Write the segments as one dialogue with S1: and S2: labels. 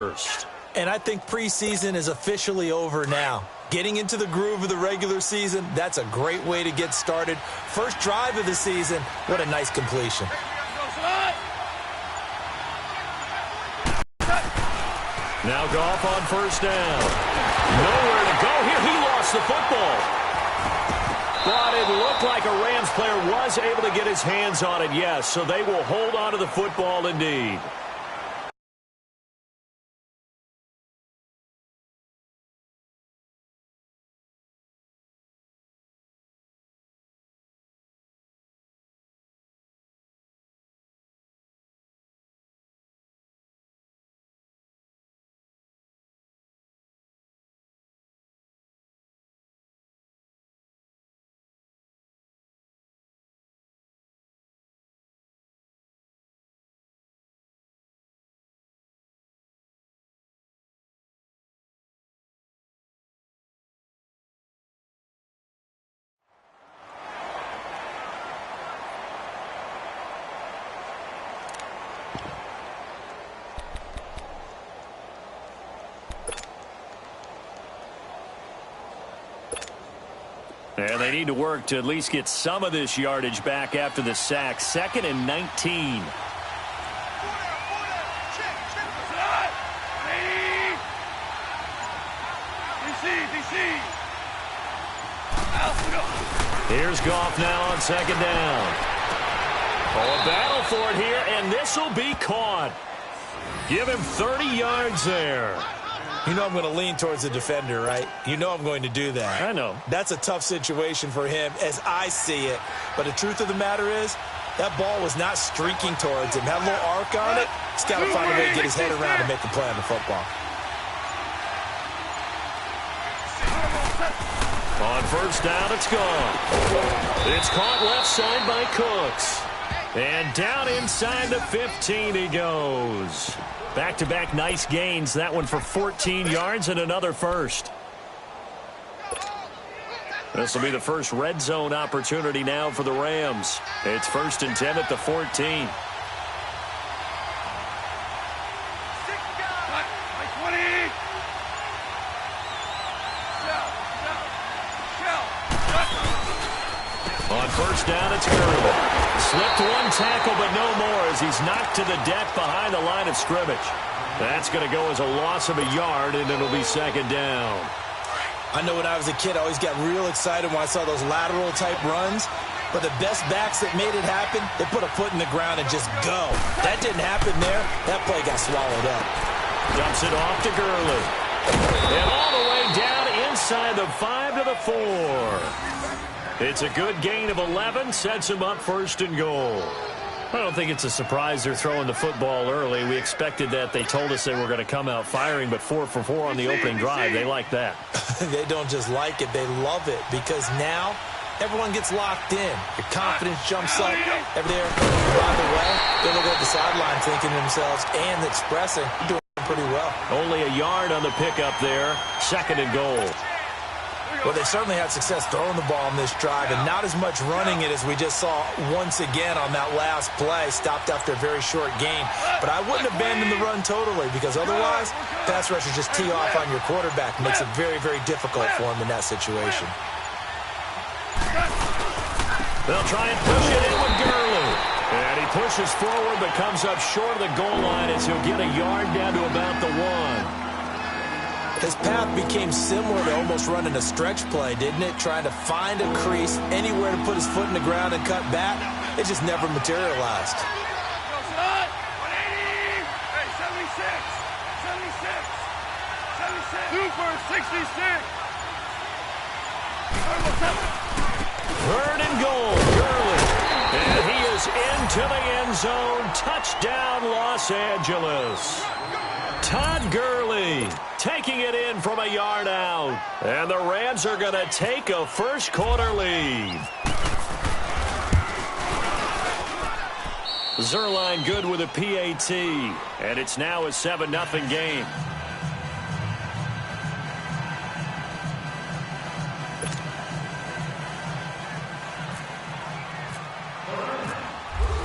S1: first.
S2: And I think preseason is officially over now. Getting into the groove of the regular season, that's a great way to get started. First drive of the season, what a nice completion.
S1: Now Goff on first down. Nowhere to go here. He lost the football. But it looked like a Rams player was able to get his hands on it, yes. So they will hold on to the football indeed. And they need to work to at least get some of this yardage back after the sack. 2nd and 19. Here's Goff now on 2nd down. Oh, a battle for it here, and this will be caught. Give him 30 yards there.
S2: You know I'm going to lean towards the defender, right? You know I'm going to do that.
S1: I know.
S2: That's a tough situation for him as I see it. But the truth of the matter is, that ball was not streaking towards him. Had a little arc on it. He's got to find a way to get his head around and make the play on the football.
S1: On first down, it's gone. It's caught left side by Cooks. And down inside the 15 he goes. Back-to-back nice gains. That one for 14 yards and another first. This will be the first red zone opportunity now for the Rams. It's 1st and 10 at the 14. On first down, it's Gurley. Slipped one tackle, but no more as he's knocked to the deck behind the line of scrimmage. That's going to go as a loss of a yard, and it'll be 2nd down.
S2: I know when I was a kid, I always got real excited when I saw those lateral-type runs. But the best backs that made it happen, they put a foot in the ground and just go. That didn't happen there. That play got swallowed up.
S1: Dumps it off to Gurley. And all the way down inside the 5 to the 4. It's a good gain of 11, sets him up 1st and goal. I don't think it's a surprise they're throwing the football early. We expected that. They told us they were going to come out firing, but 4 for 4 on the opening drive. They like that.
S2: They don't just like it, they love it, because now everyone gets locked in. Your confidence jumps up. By the way, they look at the sideline thinking to themselves and expressing, doing pretty well.
S1: Only a yard on the pickup there. 2nd and goal.
S2: Well, they certainly had success throwing the ball on this drive, and not as much running it as we just saw once again on that last play. Stopped after a very short gain. But I wouldn't abandon the run totally, because otherwise, pass rushers just tee off on your quarterback. Makes it very, very difficult for him in that situation.
S1: They'll try and push it in with Gurley. And he pushes forward, but comes up short of the goal line as he'll get a yard down to about the 1.
S2: His path became similar to almost running a stretch play, didn't it? Trying to find a crease, anywhere to put his foot in the ground and cut back. It just never materialized.
S3: 2 for 66.
S1: 3rd and goal, Gurley. And he is into the end zone. Touchdown, Los Angeles. Todd Gurley taking it in from a yard out. And the Rams are going to take a first quarter lead. Zuerlein good with a PAT. And it's now a 7-0 game.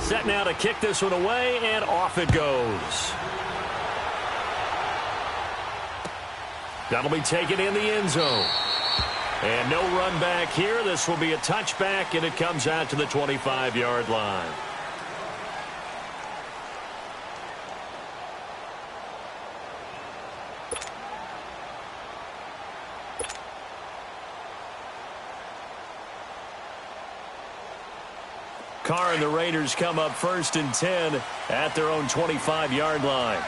S1: Set now to kick this one away, and off it goes. That'll be taken in the end zone. And no run back here. This will be a touchback, and it comes out to the 25-yard line. Carr and the Raiders come up 1st and 10 at their own 25-yard line.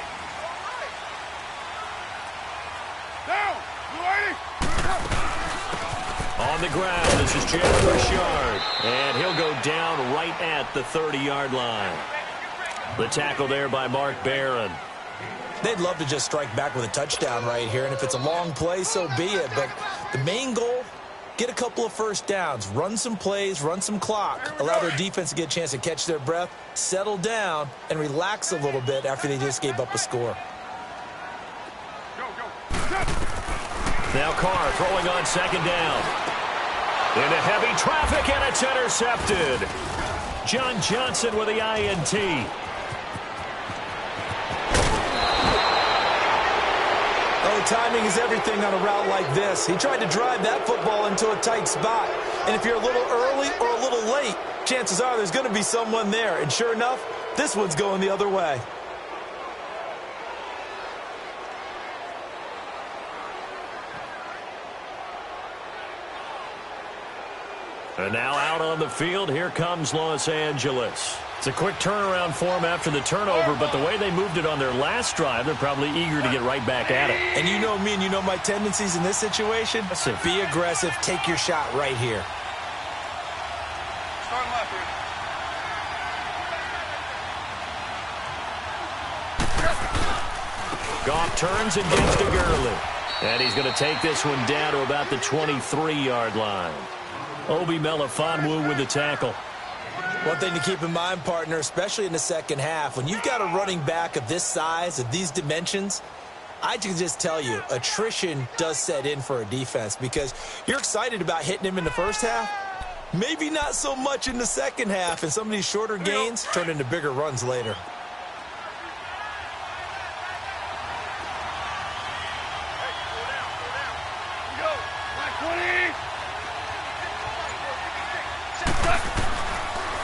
S1: On the ground, this is Jalen Richard, and he'll go down right at the 30-yard line. The tackle there by Mark Barron.
S2: They'd love to just strike back with a touchdown right here, and if it's a long play, so be it. But the main goal, get a couple of first downs, run some plays, run some clock, allow their defense to get a chance to catch their breath, settle down, and relax a little bit after they just gave up a score.
S1: Now Carr throwing on 2nd down. Into heavy traffic, and it's intercepted. John Johnson with the INT.
S2: Oh, timing is everything on a route like this. He tried to drive that football into a tight spot. And if you're a little early or a little late, chances are there's going to be someone there. And sure enough, this one's going the other way.
S1: And now out on the field, here comes Los Angeles. It's a quick turnaround for them after the turnover, but the way they moved it on their last drive, they're probably eager to get right back at it.
S2: And you know me and you know my tendencies in this situation. Be aggressive, take your shot right here.
S3: Start left here.
S1: Goff turns and gets to Gurley. And he's going to take this one down to about the 23-yard line. Obi Melifonwu with the tackle.
S2: One thing to keep in mind, partner, especially in the second half, when you've got a running back of this size, of these dimensions, I can just tell you, attrition does set in for a defense because you're excited about hitting him in the first half. Maybe not so much in the second half, and some of these shorter gains turn into bigger runs later.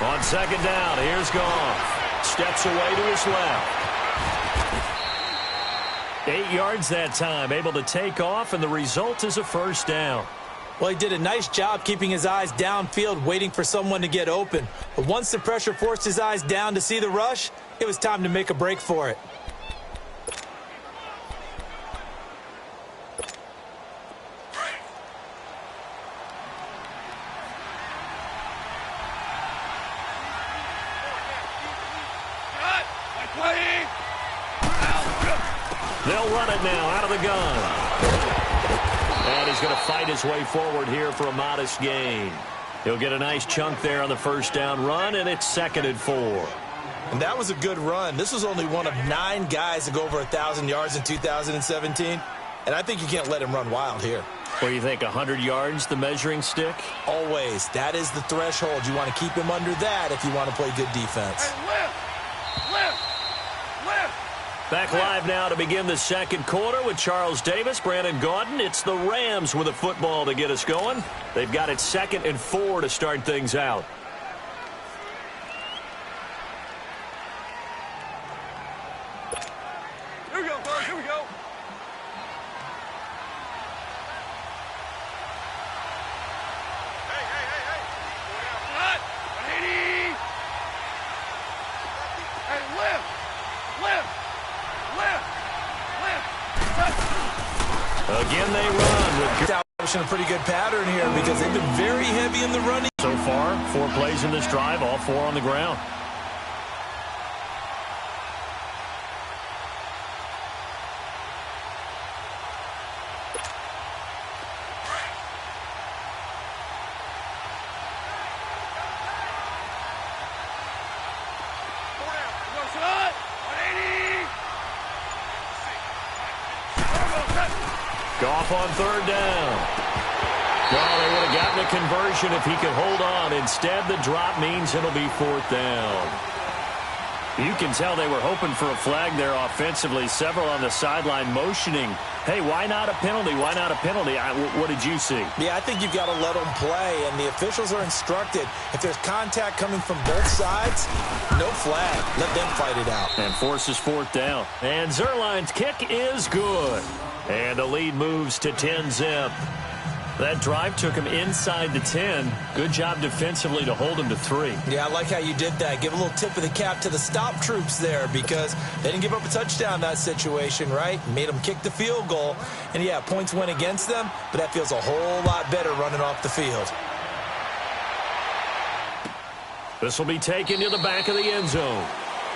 S1: On 2nd down, here's Goff. Steps away to his left. 8 yards that time, able to take off, and the result is a 1st down.
S2: Well, he did a nice job keeping his eyes downfield, waiting for someone to get open. But once the pressure forced his eyes down to see the rush, it was time to make a break for it.
S1: They'll run it now out of the gun. And he's going to fight his way forward here for a modest gain. He'll get a nice chunk there on the 1st down run, and it's 2nd and 4.
S2: And that was a good run. This was only one of 9 guys to go over 1,000 yards in 2017. And I think you can't let him run wild here.
S1: What do you think, 100 yards, the measuring stick?
S2: Always. That is the threshold. You want to keep him under that if you want to play good defense.
S3: Hey, lift! Lift! Lift!
S1: Back live now to begin the 2nd quarter with Charles Davis, Brandon Gaudin. It's the Rams with a football to get us going. They've got it 2nd and 4 to start things out.
S3: Here we go, guys. Here we go. Hey, hey, hey, hey. Hot. 180. Hey, lift. Lift.
S1: Again, they run with
S2: Establishing a pretty good pattern here because they've been very heavy in the running.
S1: so far. 4 plays in this drive, all 4 on the ground. Goff on 3rd down. Well, they would have gotten a conversion if he could hold on. Instead, the drop means it'll be 4th down. You can tell they were hoping for a flag there offensively. Several on the sideline motioning, hey, why not a penalty? Why not a penalty? What did you see?
S2: Yeah, I think you've got to let them play, and the officials are instructed. If there's contact coming from both sides, no flag. Let them fight it out.
S1: And forces fourth down. And Zuerlein's kick is good. And the lead moves to 10-zip. That drive took him inside the 10. Good job defensively to hold him to 3.
S2: Yeah, I like how you did that. Give a little tip of the cap to the stop troops there because they didn't give up a touchdown in that situation, right? Made them kick the field goal. And, yeah, points went against them, but that feels a whole lot better running off the field.
S1: This will be taken to the back of the end zone.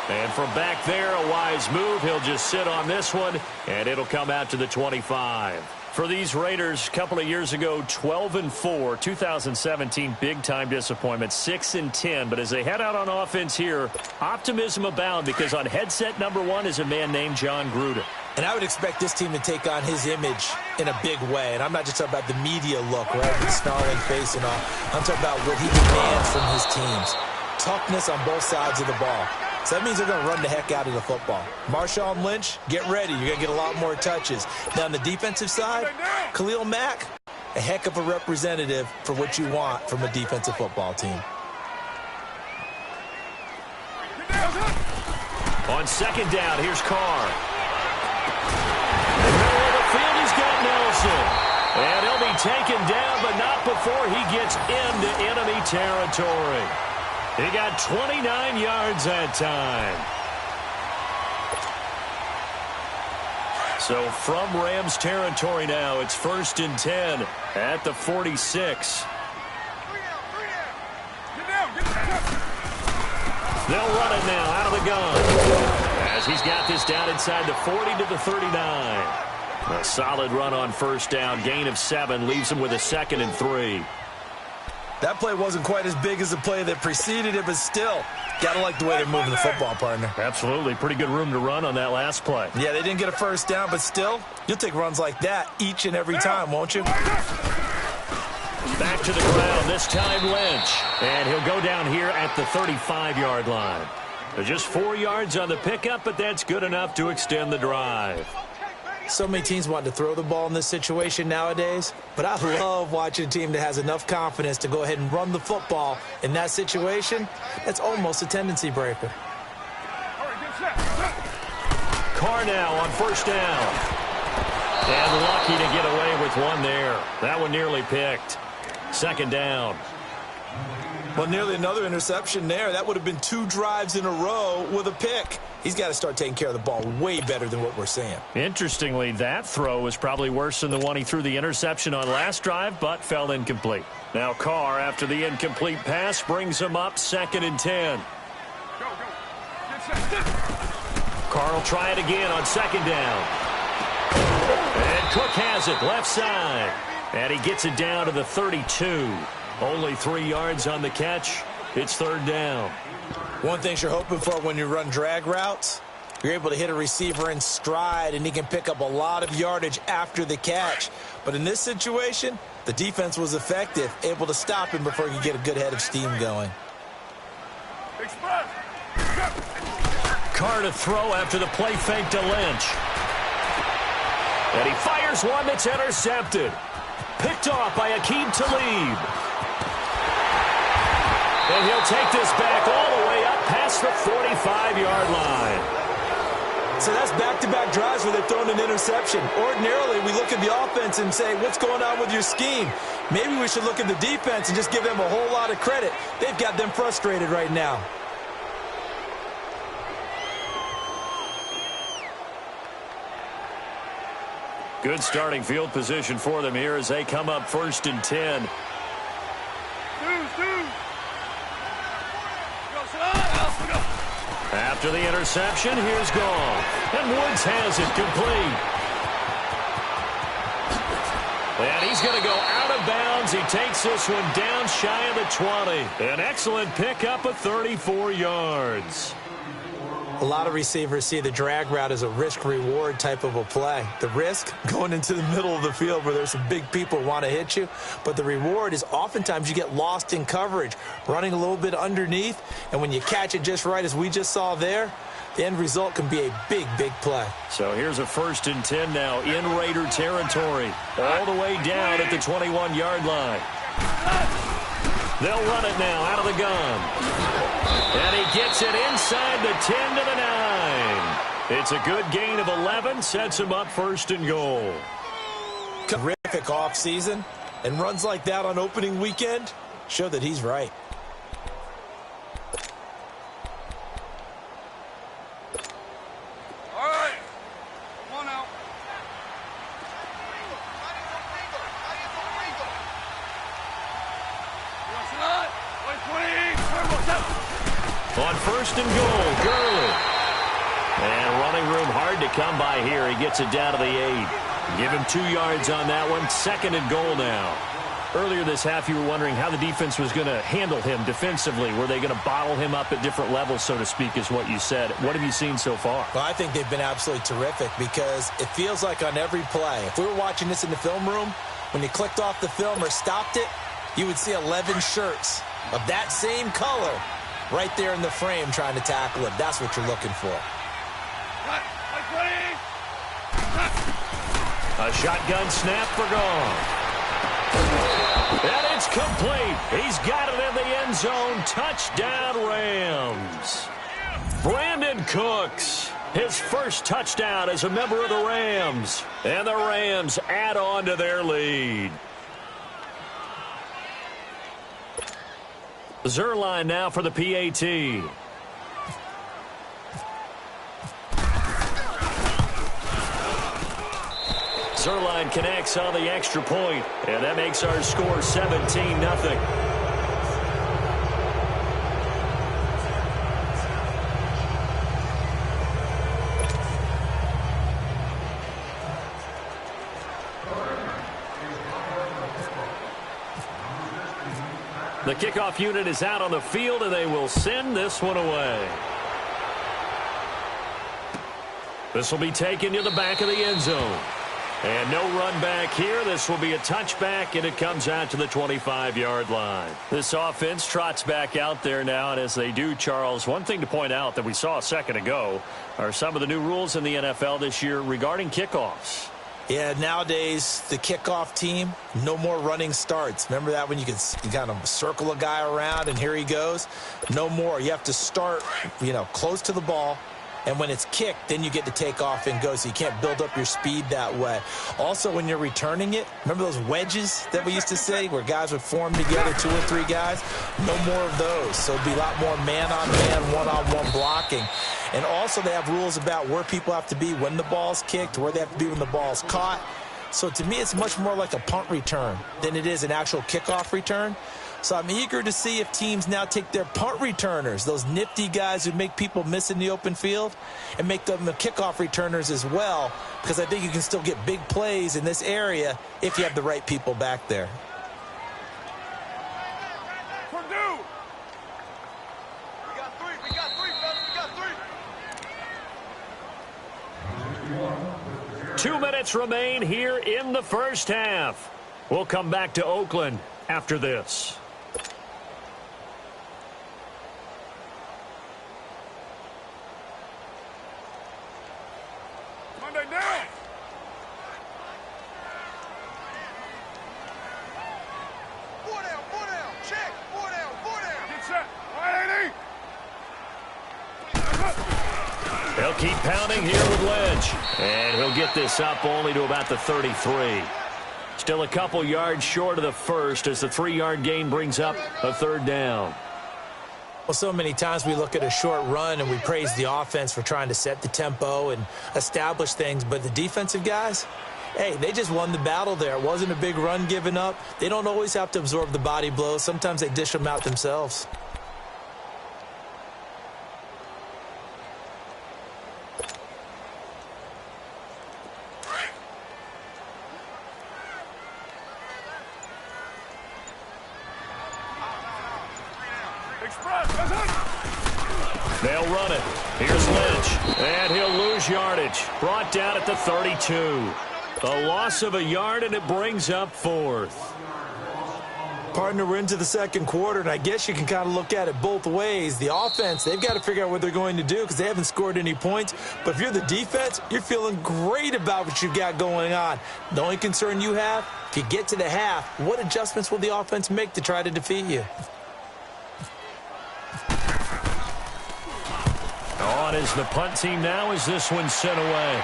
S1: And from back there, a wise move. He'll just sit on this one, and it'll come out to the 25. For these Raiders, a couple of years ago, 12-4, 2017, big-time disappointment, 6-10. But as they head out on offense here, optimism abound because on headset number 1 is a man named John Gruden.
S2: And I would expect this team to take on his image in a big way. And I'm not just talking about the media look, right, the snarling face and all. I'm talking about what he demands from his teams. Toughness on both sides of the ball. So that means they're going to run the heck out of the football. Marshawn Lynch, get ready. You're going to get a lot more touches. Now, on the defensive side, Khalil Mack, a heck of a representative for what you want from a defensive football team.
S1: On second down, here's Carr. In the middle of the field, he's got Nelson. And he'll be taken down, but not before he gets into enemy territory. He got 29 yards that time. So from Rams territory now, it's 1st and 10 at the 46. They'll run it now out of the gun as he's got this down inside the 40 to the 39. A solid run on first down, gain of 7, leaves him with a 2nd and 3.
S2: That play wasn't quite as big as the play that preceded it, but still, got to like the way they're moving the football, partner.
S1: Absolutely. Pretty good room to run on that last play.
S2: Yeah, they didn't get a first down, but still, you'll take runs like that each and every time, won't you?
S1: Back to the ground, this time Lynch. And he'll go down here at the 35-yard line. Just 4 yards on the pickup, but that's good enough to extend the drive.
S2: So many teams want to throw the ball in this situation nowadays, but I love watching a team that has enough confidence to go ahead and run the football in that situation. That's almost a tendency breaker.
S1: Carr now on first down. And lucky to get away with one there. That one nearly picked. 2nd down.
S2: Well, nearly another interception there. That would have been 2 drives in a row with a pick. He's got to start taking care of the ball way better than what we're seeing.
S1: Interestingly, that throw was probably worse than the one he threw the interception on last drive, but fell incomplete. Now Carr, after the incomplete pass, brings him up 2nd and 10. Carr will try it again on 2nd down. And Cook has it left side. And he gets it down to the 32. Only 3 yards on the catch. It's 3rd down.
S2: One thing you're hoping for when you run drag routes, you're able to hit a receiver in stride, and he can pick up a lot of yardage after the catch. But in this situation, the defense was effective, able to stop him before he could get a good head of steam going.
S1: Carr to throw after the play fake to Lynch. And he fires one that's intercepted. Picked off by Aqib Talib. And he'll take this back all the way up past the 45-yard line.
S2: So that's back-to-back drives where they're throwing an interception. Ordinarily, we look at the offense and say, what's going on with your scheme? Maybe we should look at the defense and just give them a whole lot of credit. They've got them frustrated right now.
S1: Good starting field position for them here as they come up 1st and 10. After the interception, here's Goff. And Woods has it complete. And he's going to go out of bounds. He takes this one down shy of the 20. An excellent pickup of 34 yards.
S2: A lot of receivers see the drag route as a risk-reward type of a play. The risk, going into the middle of the field where there's some big people who want to hit you. But the reward is oftentimes you get lost in coverage, running a little bit underneath. And when you catch it just right, as we just saw there, the end result can be a big, big play.
S1: So here's a 1st and 10 now in Raider territory, all the way down at the 21-yard line. They'll run it now out of the gun. And he gets it inside the 10 to the 9. It's a good gain of 11, sets him up 1st and goal.
S2: Terrific offseason, and runs like that on opening weekend show that he's right.
S1: On 1st and goal, Gurley. And running room hard to come by here. He gets it down to the 8. Give him 2 yards on that one. 2nd and goal now. Earlier this half, you were wondering how the defense was going to handle him defensively. Were they going to bottle him up at different levels, so to speak, is what you said. What have you seen so far?
S2: Well, I think they've been absolutely terrific because it feels like on every play, if we were watching this in the film room, when you clicked off the film or stopped it, you would see 11 shirts of that same color right there in the frame trying to tackle him. That's what you're looking for.
S1: A shotgun snap for Goff. And it's complete. He's got it in the end zone. Touchdown, Rams. Brandon Cooks, his first touchdown as a member of the Rams. And the Rams add on to their lead. Zuerlein now for the PAT. Zuerlein connects on the extra point, and that makes our score 17-0. The kickoff unit is out on the field, and they will send this one away. This will be taken to the back of the end zone. And no run back here. This will be a touchback, and it comes out to the 25-yard line. This offense trots back out there now, and as they do, Charles, one thing to point out that we saw a second ago are some of the new rules in the NFL this year regarding kickoffs.
S2: Yeah, nowadays, the kickoff team, no more running starts. Remember that when you kind of circle a guy around and here he goes? No more. You have to start, close to the ball. And when it's kicked, then you get to take off and go, so you can't build up your speed that way. Also, when you're returning it, remember those wedges that we used to say where guys would form together, 2 or 3 guys? No more of those. So it'll be a lot more man-on-man, one-on-one blocking. And also they have rules about where people have to be when the ball's kicked, where they have to be when the ball's caught. So to me, it's much more like a punt return than it is an actual kickoff return. So I'm eager to see if teams now take their punt returners, those nifty guys who make people miss in the open field, and make them the kickoff returners as well, because I think you can still get big plays in this area if you have the right people back there.
S3: Purdue! We got 3, fellas, we got 3.
S1: 2 minutes remain here in the first half. We'll come back to Oakland after this.
S3: Monday down! Four down, check, four down. Get set, right, 80.
S1: They'll keep pounding here with Lynch. And he'll get this up only to about the 33. Still a couple yards short of the first as the 3-yard gain brings up a 3rd down.
S2: Well, so many times we look at a short run and we praise the offense for trying to set the tempo and establish things. But the defensive guys, hey, they just won the battle there. It wasn't a big run given up. They don't always have to absorb the body blows. Sometimes they dish them out themselves.
S1: They'll run it. Here's Lynch. And he'll lose yardage. Brought down at the 32. A loss of a yard, and it brings up fourth.
S2: Partner, we're into the second quarter, and I guess you can kind of look at it both ways. The offense, they've got to figure out what they're going to do because they haven't scored any points. But if you're the defense, you're feeling great about what you've got going on. The only concern you have, if you get to the half, what adjustments will the offense make to try to defeat you?
S1: On is the punt team now as this one's sent away.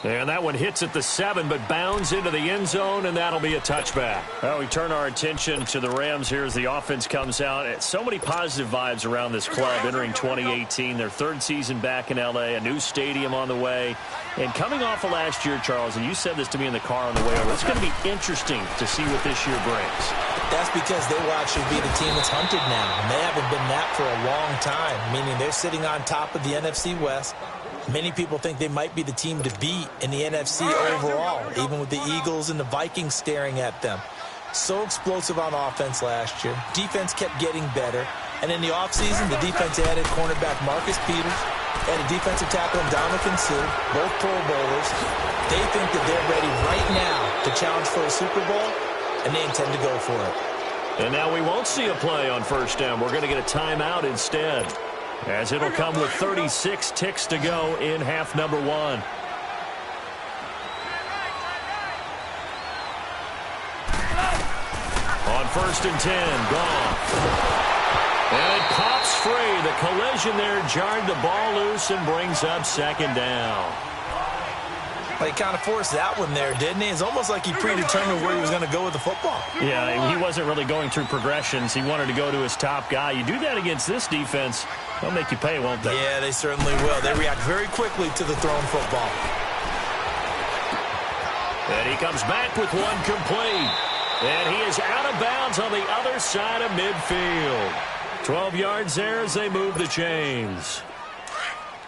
S1: And that one hits at the 7, but bounds into the end zone, and that'll be a touchback. Well, we turn our attention to the Rams here as the offense comes out. So many positive vibes around this club entering 2018. Their third season back in L.A., a new stadium on the way. And coming off of last year, Charles, and you said this to me in the car on the way over, it's going to be interesting to see what this year brings.
S2: That's because they will actually be the team that's hunted now. And they haven't been that for a long time, meaning they're sitting on top of the NFC West. Many people think they might be the team to beat in the NFC overall, even with the Eagles and the Vikings staring at them. So explosive on offense last year. Defense kept getting better. And in the offseason, the defense added cornerback Marcus Peters and a defensive tackle Ndamukong Suh, both Pro Bowlers. They think that they're ready right now to challenge for a Super Bowl, and they intend to go for it.
S1: And now we won't see a play on first down. We're going to get a timeout instead, as it'll come with 36 ticks to go in half number 1. On 1st and 10, gone. And it pops free. The collision there jarred the ball loose and brings up second down.
S2: Well, he kind of forced that one there, didn't he? It's almost like he predetermined where he was going to go with the football.
S1: Yeah, he wasn't really going through progressions. He wanted to go to his top guy. You do that against this defense, they'll make you pay, won't they?
S2: Yeah, they certainly will. They react very quickly to the thrown football.
S1: And he comes back with one complete. And he is out of bounds on the other side of midfield. 12 yards there as they move the chains.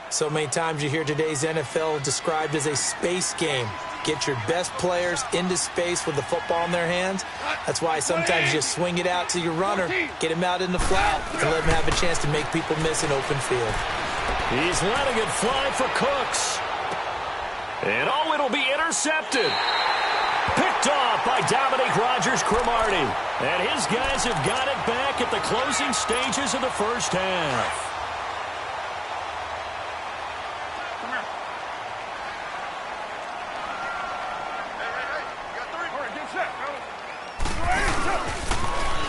S2: So many times you hear today's NFL described as a space game. Get your best players into space with the football in their hands. That's why sometimes you just swing it out to your runner, get him out in the flat, and let him have a chance to make people miss an open field.
S1: He's letting it fly for Cooks. And oh, it'll be intercepted. Picked off by Dominique Rodgers-Cromartie. And his guys have got it back at the closing stages of the first half.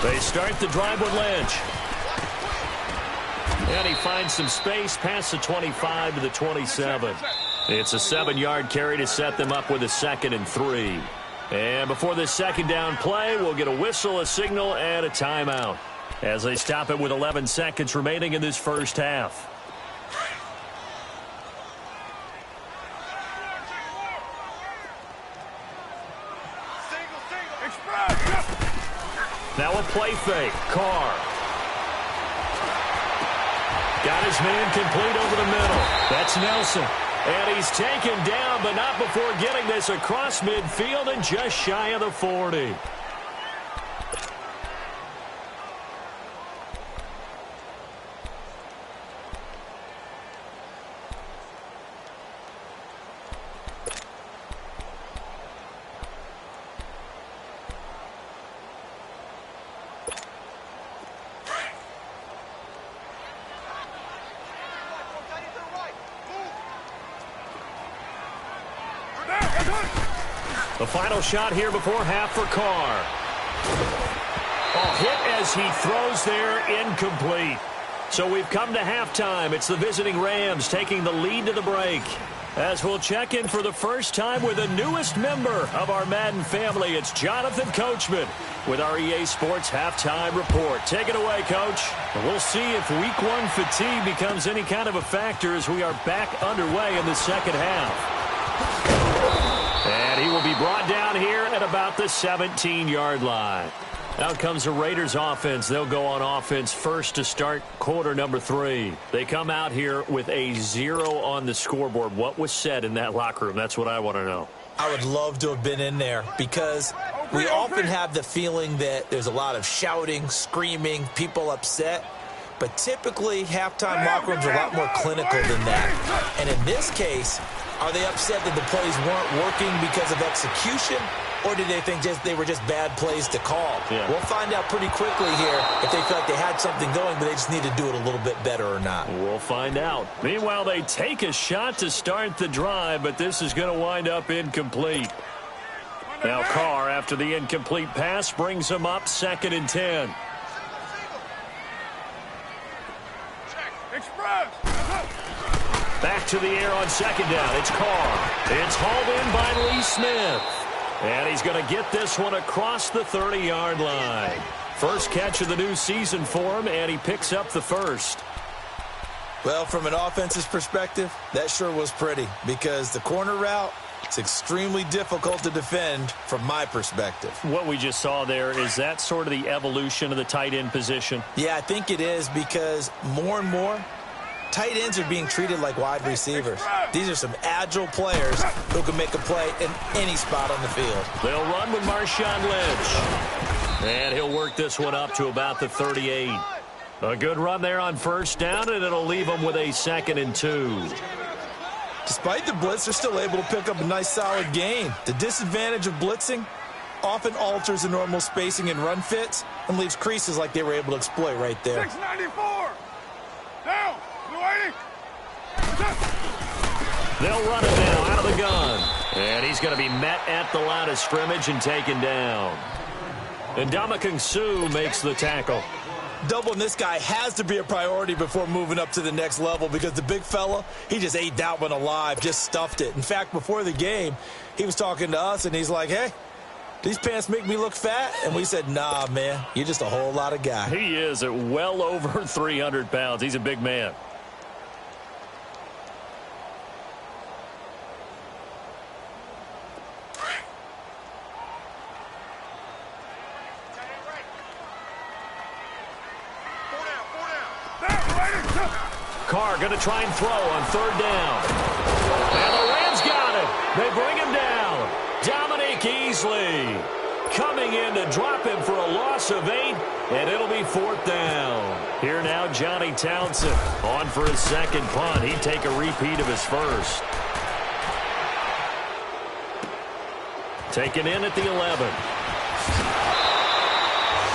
S1: They start the drive with Lynch. And he finds some space past the 25 to the 27. It's a 7-yard carry to set them up with a 2nd and 3. And before this second down play, we'll get a whistle, a signal, and a timeout as they stop it with 11 seconds remaining in this first half. Now a play fake. Carr. Got his man complete over the middle. That's Nelson. And he's taken down, but not before getting this across midfield and just shy of the 40. The final shot here before half for Carr. Hit as he throws there, incomplete. So we've come to halftime. It's the visiting Rams taking the lead to the break. As we'll check in for the first time with the newest member of our Madden family, it's Jonathan Coachman with our EA Sports Halftime Report. Take it away, Coach. And we'll see if Week 1 fatigue becomes any kind of a factor as we are back underway in the second half. And he will be brought down here at about the 17-yard line. Out comes the Raiders offense. They'll go on offense first to start quarter number 3. They come out here with a 0 on the scoreboard. What was said in that locker room? That's what I want to know.
S2: I would love to have been in there because We often have the feeling that there's a lot of shouting, screaming, people upset. But typically, halftime locker rooms are a lot more clinical than that. And in this case, are they upset that the plays weren't working because of execution? Or did they think they were just bad plays to call?
S1: Yeah.
S2: We'll find out pretty quickly here if they feel like they had something going, but they just need to do it a little bit better or not.
S1: We'll find out. Meanwhile, they take a shot to start the drive, but this is going to wind up incomplete. Now Carr, after the incomplete pass, brings them up 2nd and 10. Back to the air on 2nd down. It's Carr. It's hauled in by Lee Smith. And he's going to get this one across the 30-yard line. First catch of the new season for him, and he picks up the first.
S2: Well, from an offense's perspective, that sure was pretty because the corner route, it's extremely difficult to defend from my perspective.
S1: What we just saw there, is that sort of the evolution of the tight end position?
S2: Yeah, I think it is because more and more, tight ends are being treated like wide receivers. These are some agile players who can make a play in any spot on the field.
S1: They'll run with Marshawn Lynch. And he'll work this one up to about the 38. A good run there on first down, and it'll leave them with a 2nd and 2.
S2: Despite the blitz, they're still able to pick up a nice solid gain. The disadvantage of blitzing often alters the normal spacing and run fits and leaves creases like they were able to exploit right there.
S3: 694. Down.
S1: They'll run it now out of the gun. And he's going to be met at the line of scrimmage and taken down. And Ndamukong Suh makes the tackle.
S2: Doubling this guy has to be a priority before moving up to the next level because the big fella, he just ate that one alive, just stuffed it. In fact, before the game, he was talking to us, and he's like, hey, these pants make me look fat? And we said, nah, man, you're just a whole lot of guy.
S1: He is at well over 300 pounds. He's a big man. Carr going to try and throw on 3rd down. And the Rams got it. They bring him down. Dominique Easley coming in to drop him for a loss of 8, and it'll be 4th down. Here now, Johnny Townsend on for his 2nd punt. He'd take a repeat of his first. Taken in at the 11.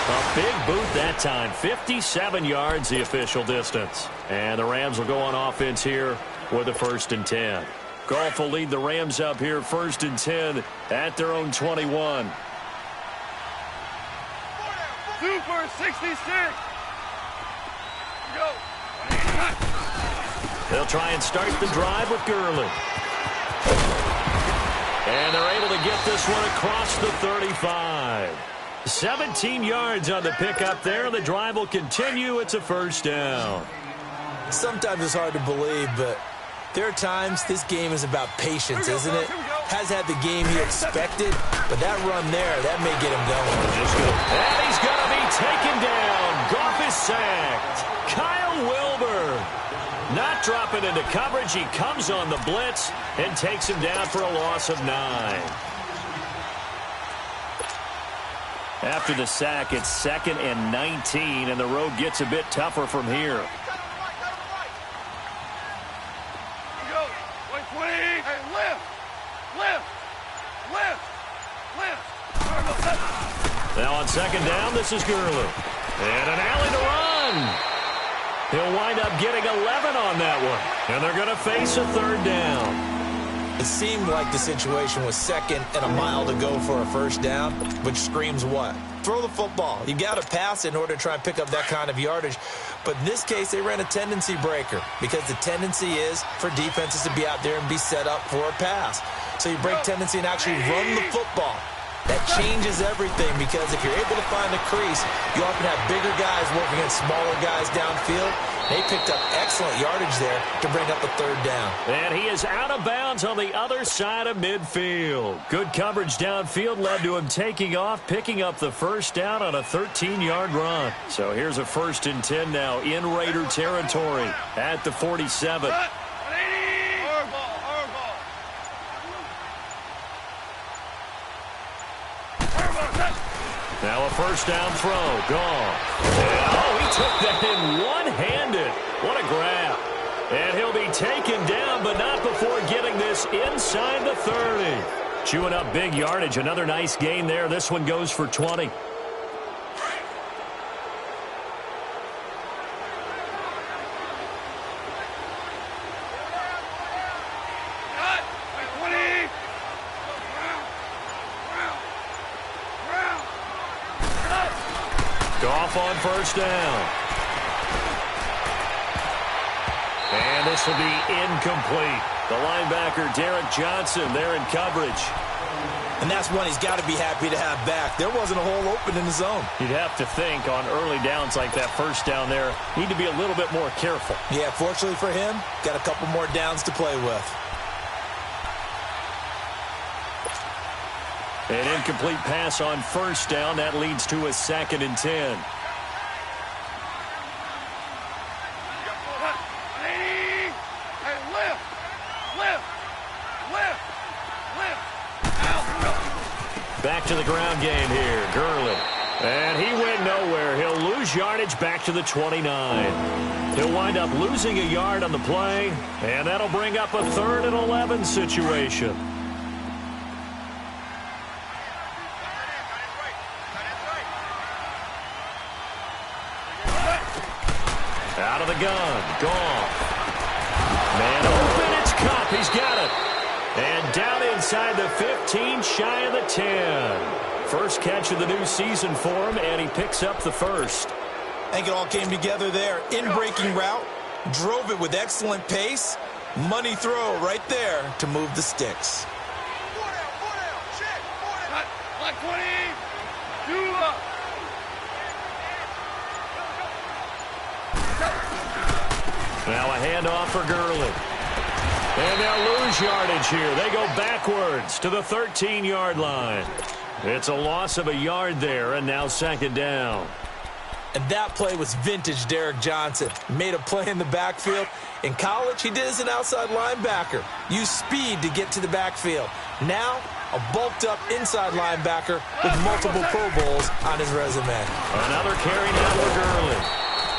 S1: A big boot that time. 57 yards the official distance. And the Rams will go on offense here with a 1st and 10. Goff will lead the Rams up here 1st and 10 at their own 21.
S3: Super 66. Go.
S1: They'll try and start the drive with Gurley. And they're able to get this one across the 35. 17 yards on the pickup there. The drive will continue. It's a 1st down.
S2: Sometimes it's hard to believe, but there are times this game is about patience, isn't it? Has had the game he expected, but that run there, that may get him going.
S1: And he's going to be taken down. Goff is sacked. Kyle Wilber not dropping into coverage. He comes on the blitz and takes him down for a loss of 9. After the sack, it's 2nd and 19, and the road gets a bit tougher from here.
S3: Go. 120. Hey, lift.
S1: Now on 2nd down, this is Gurley. And an alley to run. He'll wind up getting 11 on that one. And they're going to face a 3rd down.
S2: It seemed like the situation was 2nd and a mile to go for a 1st down, which screams what? Throw the football. You got to pass in order to try and pick up that kind of yardage. But in this case, they ran a tendency breaker because the tendency is for defenses to be out there and be set up for a pass. So you break tendency and actually run the football. That changes everything because if you're able to find a crease, you often have bigger guys working against smaller guys downfield. They picked up excellent yardage there to bring up a 3rd down.
S1: And he is out of bounds on the other side of midfield. Good coverage downfield led to him taking off, picking up the 1st down on a 13-yard run. So here's a 1st and 10 now in Raider territory at the 47. Now a first down throw. Gone. And, he took that in one-handed. What a grab. And he'll be taken down, but not before getting this inside the 30. Chewing up big yardage. Another nice gain there. This one goes for 20. Goff on first down. And this will be incomplete. The linebacker, Derek Johnson, there in coverage.
S2: And that's one he's got to be happy to have back. There wasn't a hole open in the zone.
S1: You'd have to think on early downs like that first down there, need to be a little bit more careful.
S2: Yeah, fortunately for him, got a couple more downs to play with.
S1: An incomplete pass on first down. That leads to a 2nd and 10. Back to the ground game here. Gurley. And he went nowhere. He'll lose yardage back to the 29. He'll wind up losing a yard on the play, and that'll bring up a 3rd and 11 situation. Out of the gun. Gone. Man open. It's Kupp. He's got it. And down inside the 15, shy of the 10. First catch of the new season for him, and he picks up the first.
S2: I think it all came together there. In-breaking route, drove it with excellent pace. Money throw right there to move the sticks.
S3: 4 down, check, 4 down. Like 20, you up.
S1: Now a handoff for Gurley. And they'll lose yardage here. They go backwards to the 13-yard line. It's a loss of a yard there, and now 2nd down.
S2: And that play was vintage Derek Johnson. Made a play in the backfield. In college, he did as an outside linebacker. Used speed to get to the backfield. Now, a bulked-up inside linebacker with multiple Pro Bowls on his resume.
S1: Another carry now for Gurley.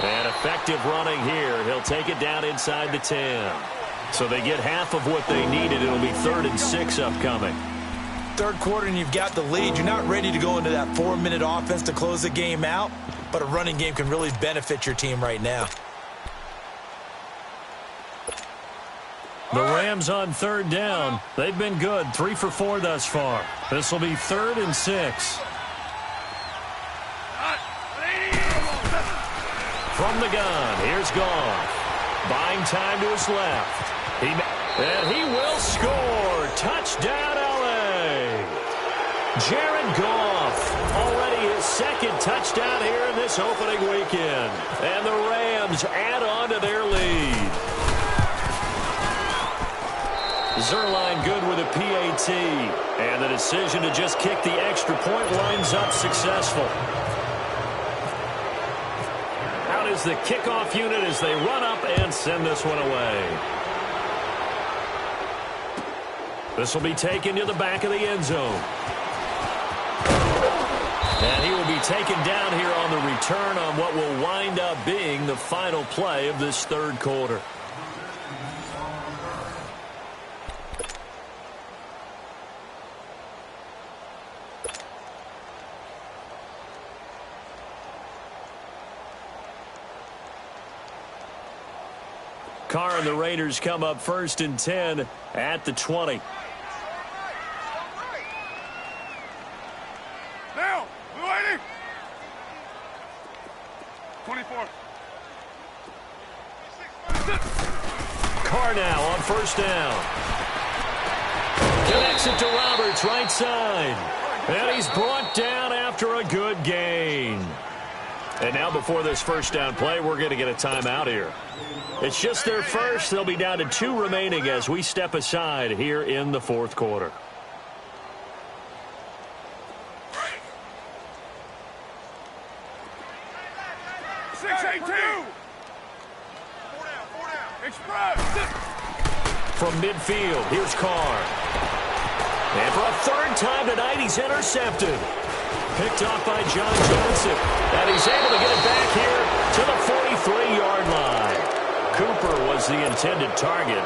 S1: And effective running here. He'll take it down inside the 10. So they get half of what they needed. It'll be 3rd and 6 upcoming.
S2: Third quarter and you've got the lead. You're not ready to go into that 4-minute offense to close the game out, but a running game can really benefit your team right now.
S1: The Rams on 3rd down. They've been good. 3 for 4 thus far. This will be 3rd and 6. From the gun, here's Goff. Buying time to his left. And he will score. Touchdown, L.A. Jared Goff. Already his 2nd touchdown here in this opening weekend. And the Rams add on to their lead. Zuerlein good with a PAT. And the decision to just kick the extra point winds up successful. Out is the kickoff unit as they run up and send this one away. This will be taken to the back of the end zone. And he will be taken down here on the return on what will wind up being the final play of this 3rd quarter. Carr and the Raiders come up 1st and 10 at the 20.
S3: Down, waiting. 24.
S1: Carr now on 1st down. Connects it to Roberts, right side. And he's brought down after a good gain. And now before this 1st down play, we're going to get a timeout here. It's just their first. They'll be down to 2 remaining as we step aside here in the 4th quarter. From midfield, here's Carr. And for a 3rd time tonight, he's intercepted. picked off by John Johnson. And he's able to get it back here to the 43-yard line. Cooper was the intended target.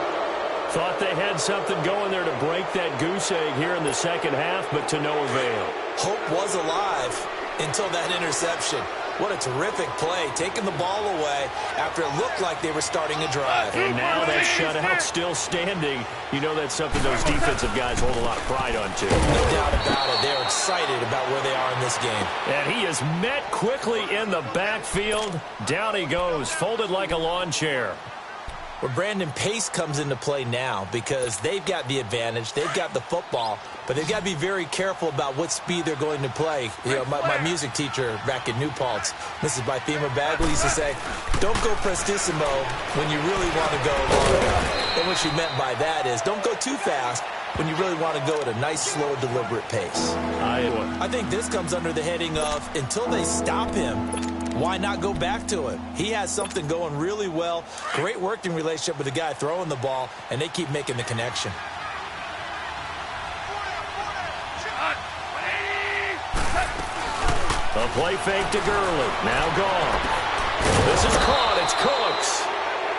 S1: Thought they had something going there to break that goose egg here in the second half, but to no avail.
S2: Hope was alive until that interception. What a terrific play, taking the ball away after it looked like they were starting a drive.
S1: And now that shutout still standing. You know that's something those defensive guys hold a lot of pride on, too.
S2: No doubt about it. They're excited about where they are in this game.
S1: And he is met quickly in the backfield. Down he goes, folded like a lawn chair.
S2: Where Brandon Pace comes into play now because they've got the advantage. They've got the football, but they've got to be very careful about what speed they're going to play. You know, my music teacher back in New Paltz, Mrs. Bythema Bagley, used to say, don't go prestissimo when you really want to go long enough. And what she meant by that is don't go too fast when you really want to go at a nice, slow, deliberate pace. I think this comes under the heading of until they stop him, why not go back to it? He has something going really well. Great working relationship with the guy throwing the ball, and they keep making the connection.
S1: A play fake to Gurley. Now gone. This is caught. It's Cooks.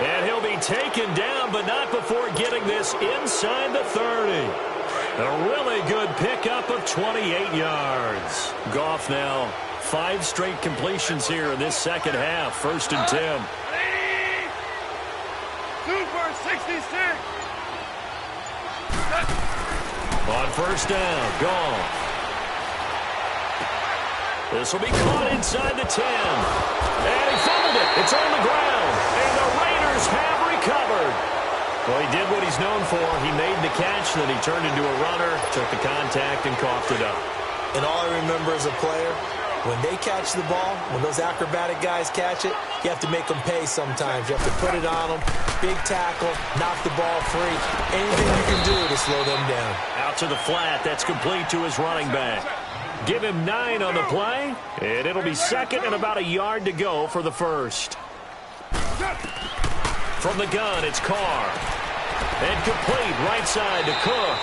S1: And he'll be taken down, but not before getting this inside the 30. A really good pickup of 28 yards. Goff now 5 straight completions here in this second half. 1st and 10.
S3: Super 66.
S1: On 1st down, gone. This will be caught inside the 10. And he fumbled it. It's on the ground. And the Raiders have recovered. Well, he did what he's known for. He made the catch, then he turned into a runner, took the contact, and coughed it up.
S2: And all I remember as a player, when they catch the ball, when those acrobatic guys catch it, you have to make them pay sometimes. You have to put it on them, big tackle, knock the ball free. Anything you can do to slow them down.
S1: Out to the flat. That's complete to his running back. Give him 9 on the play, and it'll be second and about a yard to go for the first. From the gun, it's Carr. And complete right side to Cook.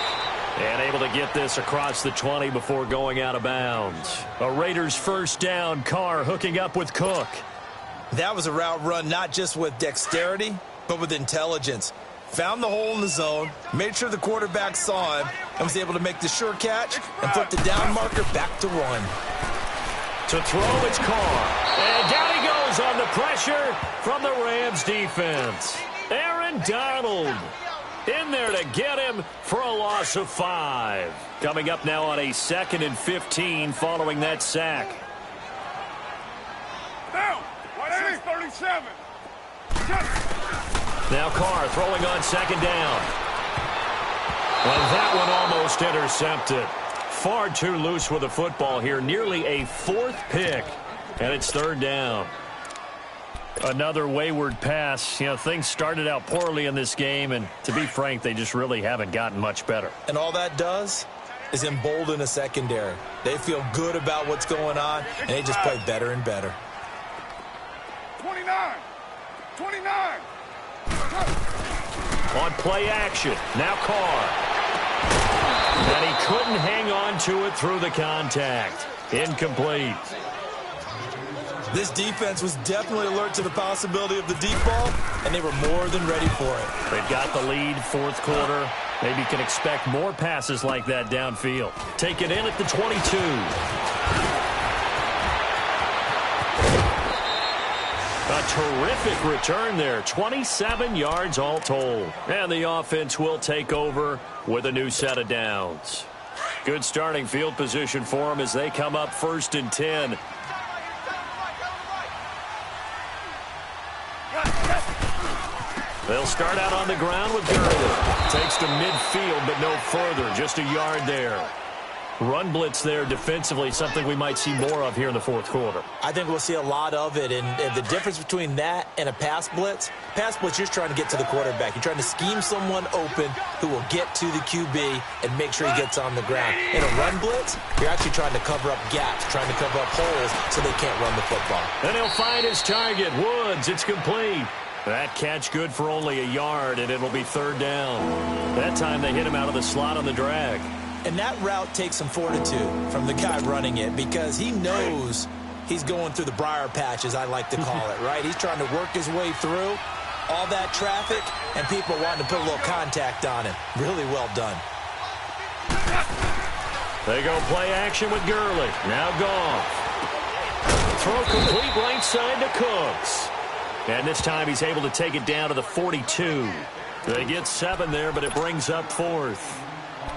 S1: And able to get this across the 20 before going out of bounds. A Raiders first down. Carr hooking up with Cook.
S2: That was a route run not just with dexterity, but with intelligence. Found the hole in the zone, made sure the quarterback saw him, and was able to make the sure catch and flip the down marker back to run.
S1: To throw, it's Carr. And down he goes on the pressure from the Rams defense. Aaron Donald in there to get him for a loss of 5. Coming up now on a 2nd and 15 following that sack.
S3: Down. 37.
S1: Now Carr throwing on 2nd down. And that one almost intercepted. Far too loose with the football here. Nearly a 4th pick. And it's 3rd down. Another wayward pass. You know, things started out poorly in this game, and to be frank, they just really haven't gotten much better.
S2: And all that does is embolden a secondary. They feel good about what's going on, and they just play better and better.
S3: 29. 29.
S1: On play action. Now Carr. And he couldn't hang on to it through the contact. Incomplete.
S2: This defense was definitely alert to the possibility of the deep ball, and they were more than ready for it.
S1: They've got the lead, 4th quarter. Maybe can expect more passes like that downfield. Take it in at the 22. A terrific return there. 27 yards all told. And the offense will take over with a new set of downs. Good starting field position for them as they come up 1st and 10. They'll start out on the ground with Gurley. Takes to midfield, but no further. Just a yard there. Run blitz there defensively, something we might see more of here in the 4th quarter.
S2: I think we'll see a lot of it, and the difference between that and a pass blitz, you're just trying to get to the quarterback. You're trying to scheme someone open who will get to the QB and make sure he gets on the ground. In a run blitz, you're actually trying to cover up gaps, trying to cover up holes so they can't run the football.
S1: And he'll find his target. Woods, it's complete. That catch good for only a yard, and it'll be 3rd down. That time they hit him out of the slot on the drag.
S2: And that route takes some fortitude from the guy running it because he knows he's going through the briar patch, as I like to call it, right? He's trying to work his way through all that traffic, and people are wanting to put a little contact on him. Really well done.
S1: They go play action with Gurley. Now Goff. Throw complete right side to Cooks. And this time he's able to take it down to the 42. They get 7 there, but it brings up 4th.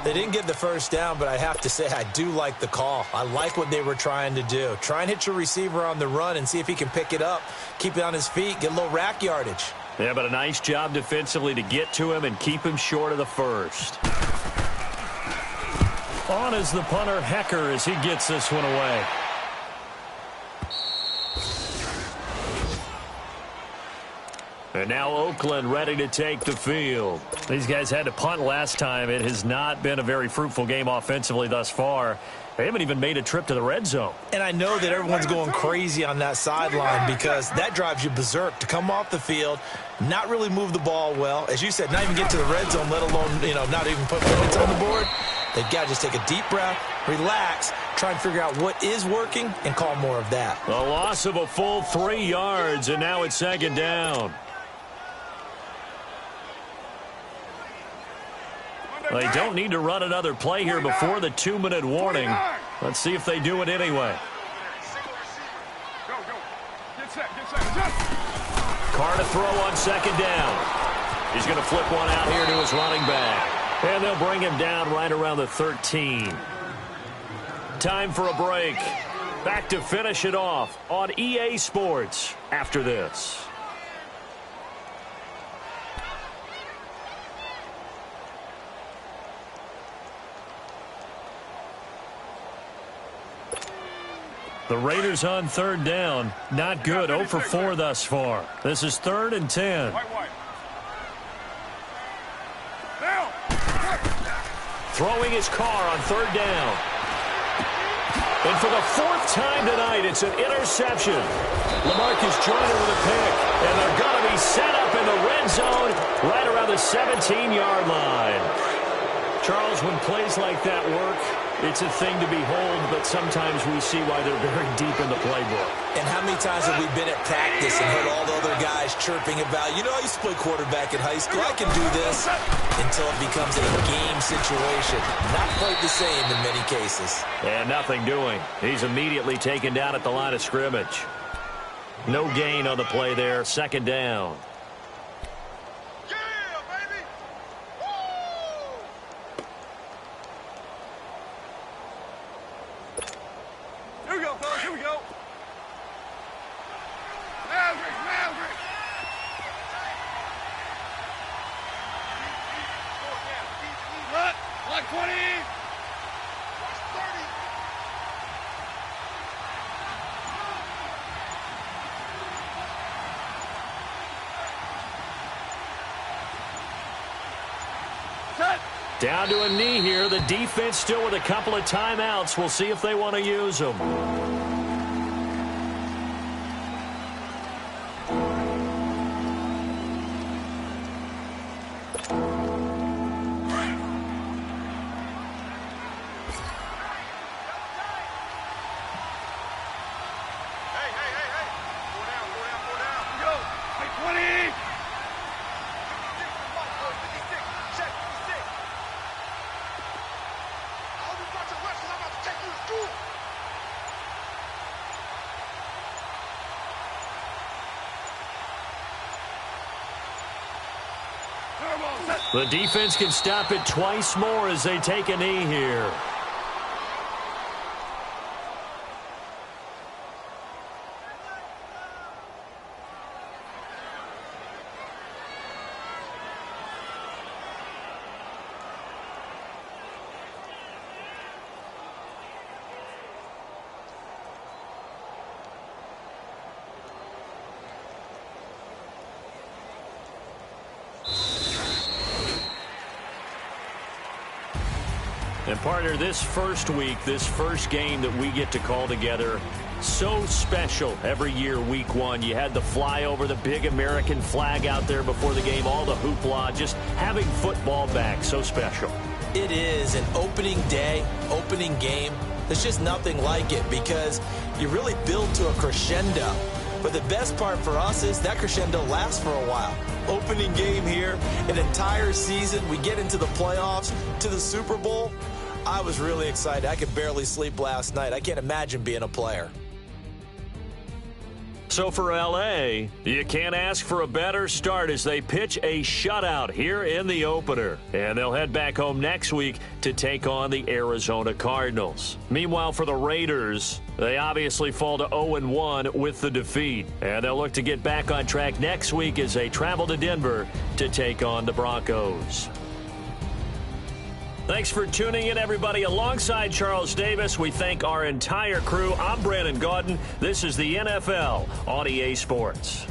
S2: They didn't get the first down, but I have to say I do like the call. I like what they were trying to do. Try and hit your receiver on the run and see if he can pick it up, keep it on his feet, get a little rack yardage.
S1: Yeah, but a nice job defensively to get to him and keep him short of the first. On is the punter, Hecker, as he gets this one away. And now Oakland ready to take the field. These guys had to punt last time. It has not been a very fruitful game offensively thus far. They haven't even made a trip to the red zone.
S2: And I know that everyone's going crazy on that sideline because that drives you berserk to come off the field, not really move the ball well. As you said, not even get to the red zone, let alone, not even put points on the board. They've got to just take a deep breath, relax, try and figure out what is working, and call more of that.
S1: A loss of a full 3 yards, and now it's 2nd down. They don't need to run another play here before the 2-minute warning. Let's see if they do it anyway. Carr to throw on 2nd down. He's going to flip one out here to his running back. And they'll bring him down right around the 13. Time for a break. Back to finish it off on EA Sports after this. The Raiders on 3rd down. Not good. 0 for 4 thus far. This is 3rd and 10. Throwing his Carr on 3rd down. And for the 4th time tonight, it's an interception. LaMarcus Joyner with a pick. And they're going to be set up in the red zone right around the 17-yard line. Charles, when plays like that work, it's a thing to behold, but sometimes we see why they're very deep in the playbook.
S2: And how many times have we been at practice and heard all the other guys chirping about, I used to play quarterback in high school, I can do this, until it becomes a game situation. Not quite the same in many cases.
S1: And nothing doing. He's immediately taken down at the line of scrimmage. No gain on the play there. 2nd down. Down to a knee here. The defense still with a couple of timeouts. We'll see if they want to use them. The defense can stop it twice more as they take a knee here. And partner, this first week, this first game that we get to call together, So special every year, week one. You had the flyover, the big American flag out there before the game, all the hoopla, just having football back, so special.
S2: It is an opening day, opening game. There's just nothing like it because you really build to a crescendo. But the best part for us is that crescendo lasts for a while. Opening game here, an entire season, we get into the playoffs, to the Super Bowl. I was really excited. I could barely sleep last night. I can't imagine being a player.
S1: So for L.A., you can't ask for a better start as they pitch a shutout here in the opener. And they'll head back home next week to take on the Arizona Cardinals. Meanwhile, for the Raiders, they obviously fall to 0-1 with the defeat. And they'll look to get back on track next week as they travel to Denver to take on the Broncos. Thanks for tuning in, everybody. Alongside Charles Davis, we thank our entire crew. I'm Brandon Gaudin. This is the NFL on EA Sports.